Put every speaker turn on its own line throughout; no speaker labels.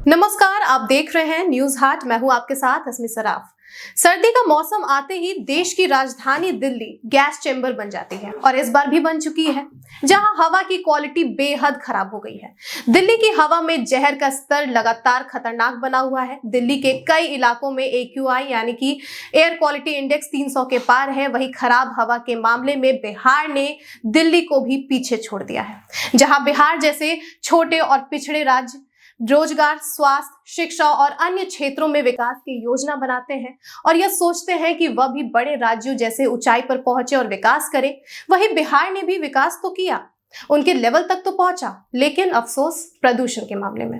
नमस्कार, आप देख रहे हैं न्यूज हाट। मैं हूं आपके साथ अस्मी सराफ। सर्दी का मौसम आते ही देश की राजधानी दिल्ली गैस चेंबर बन जाती है और इस बार भी बन चुकी है, जहां हवा की क्वालिटी बेहद खराब हो गई है। दिल्ली की हवा में जहर का स्तर लगातार खतरनाक बना हुआ है। दिल्ली के कई इलाकों में AQI यानी कि एयर क्वालिटी इंडेक्स 300 के पार है। वहीं खराब हवा के मामले में बिहार ने दिल्ली को भी पीछे छोड़ दिया है, जहां बिहार जैसे छोटे और पिछड़े राज्य रोजगार, स्वास्थ्य, शिक्षा और अन्य क्षेत्रों में विकास की योजना बनाते हैं और यह सोचते हैं कि वह भी बड़े राज्यों जैसे ऊंचाई पर पहुंचे और विकास करे। वहीं बिहार ने भी विकास तो किया, उनके लेवल तक तो पहुंचा, लेकिन अफसोस प्रदूषण के मामले में।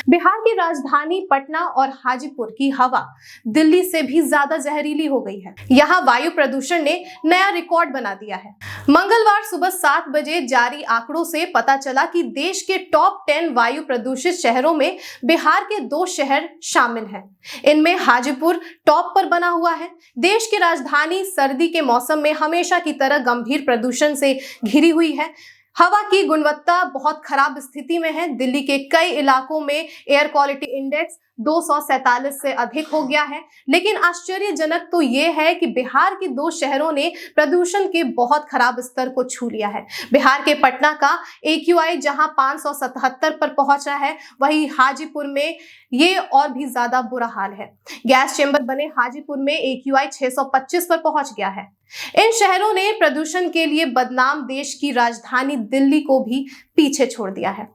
बिहार की राजधानी पटना और हाजीपुर की हवा दिल्ली से भी ज्यादा जहरीली हो गई है। यहाँ वायु प्रदूषण ने नया रिकॉर्ड बना दिया है। मंगलवार सुबह 7 बजे जारी आंकड़ों से पता चला कि देश के टॉप 10 वायु प्रदूषित शहरों में बिहार के 2 शहर शामिल हैं। इनमें हाजीपुर टॉप पर बना हुआ है। देश की राजधानी सर्दी के मौसम में हमेशा की तरह गंभीर प्रदूषण से घिरी हुई है। हवा की गुणवत्ता बहुत खराब स्थिति में है। दिल्ली के कई इलाकों में एयर क्वालिटी इंडेक्स 247 से अधिक हो गया है। लेकिन आश्चर्यजनक तो ये है कि बिहार के 2 शहरों ने प्रदूषण के बहुत खराब स्तर को छू लिया है। बिहार के पटना का AQI जहां 577 पर पहुंचा है, वहीं हाजीपुर में ये और भी ज्यादा बुरा हाल है। गैस चेंबर बने हाजीपुर में AQI 625 पर पहुंच गया है। इन शहरों ने प्रदूषण के लिए बदनाम देश की राजधानी दिल्ली को भी पीछे छोड़ दिया है।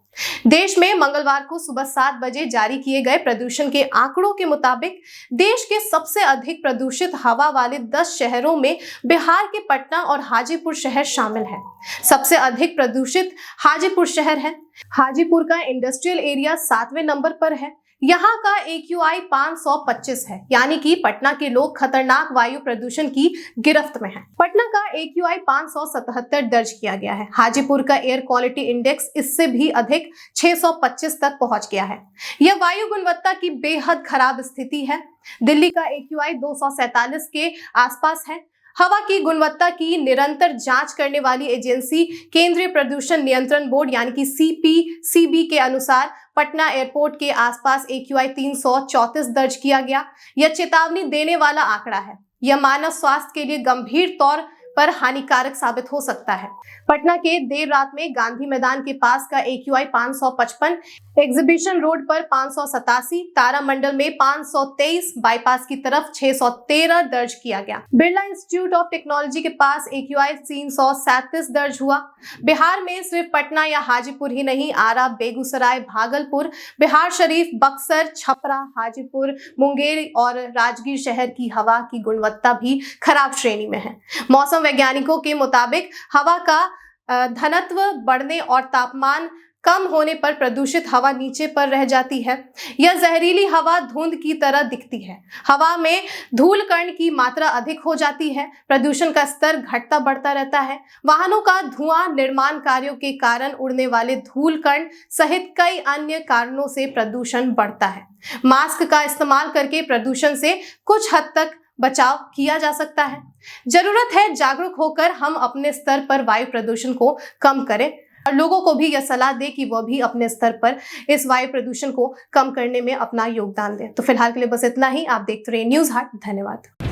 देश में मंगलवार को सुबह 7 बजे जारी किए गए प्रदूषण के आंकड़ों के मुताबिक देश के सबसे अधिक प्रदूषित हवा वाले 10 शहरों में बिहार के पटना और हाजीपुर शहर शामिल है। सबसे अधिक प्रदूषित हाजीपुर शहर है। हाजीपुर का इंडस्ट्रियल एरिया 7वें नंबर पर है। यहाँ का AQI 525 है, यानी कि पटना के लोग खतरनाक वायु प्रदूषण की गिरफ्त में हैं। पटना का AQI 577 दर्ज किया गया है। हाजीपुर का एयर क्वालिटी इंडेक्स इससे भी अधिक 625 तक पहुंच गया है। यह वायु गुणवत्ता की बेहद खराब स्थिति है। दिल्ली का AQI 247 के आसपास है। हवा की गुणवत्ता की निरंतर जांच करने वाली एजेंसी केंद्रीय प्रदूषण नियंत्रण बोर्ड यानी कि CPCB के अनुसार पटना एयरपोर्ट के आसपास AQI 334 दर्ज किया गया। यह चेतावनी देने वाला आंकड़ा है। यह मानव स्वास्थ्य के लिए गंभीर तौर पर हानिकारक साबित हो सकता है। पटना के देर रात में गांधी मैदान के पास का AQI 555, एग्जीबिशन रोड पर 587, तारामंडल में 523, बाईपास की तरफ 613 दर्ज किया गया। बिरला इंस्टीट्यूट ऑफ टेक्नोलॉजी के पास AQI 337 दर्ज हुआ। बिहार में सिर्फ पटना या हाजीपुर ही नहीं, आरा, बेगूसराय, भागलपुर, बिहार शरीफ, बक्सर, छपरा, हाजीपुर, मुंगेर और राजगीर शहर की हवा की गुणवत्ता भी खराब श्रेणी में है। मौसम वैज्ञानिकों के मुताबिक हवा का घनत्व बढ़ने और तापमान कम होने पर प्रदूषित हवा नीचे पर रह जाती है। यह जहरीली हवा धुंध की तरह दिखती है। हवा में धूल कण की मात्रा अधिक हो जाती है। प्रदूषण का स्तर घटता बढ़ता रहता है। वाहनों का धुआं, निर्माण कार्यों के कारण उड़ने वाले धूल कण सहित कई अन्य कारणों से प्रदूषण बढ़ता है। मास्क का इस्तेमाल करके प्रदूषण से कुछ हद तक बचाव किया जा सकता है। जरूरत है जागरूक होकर हम अपने स्तर पर वायु प्रदूषण को कम करें और लोगों को भी यह सलाह दें कि वह भी अपने स्तर पर इस वायु प्रदूषण को कम करने में अपना योगदान दें। तो फिलहाल के लिए बस इतना ही। आप देखते रहिए न्यूज हाट। धन्यवाद।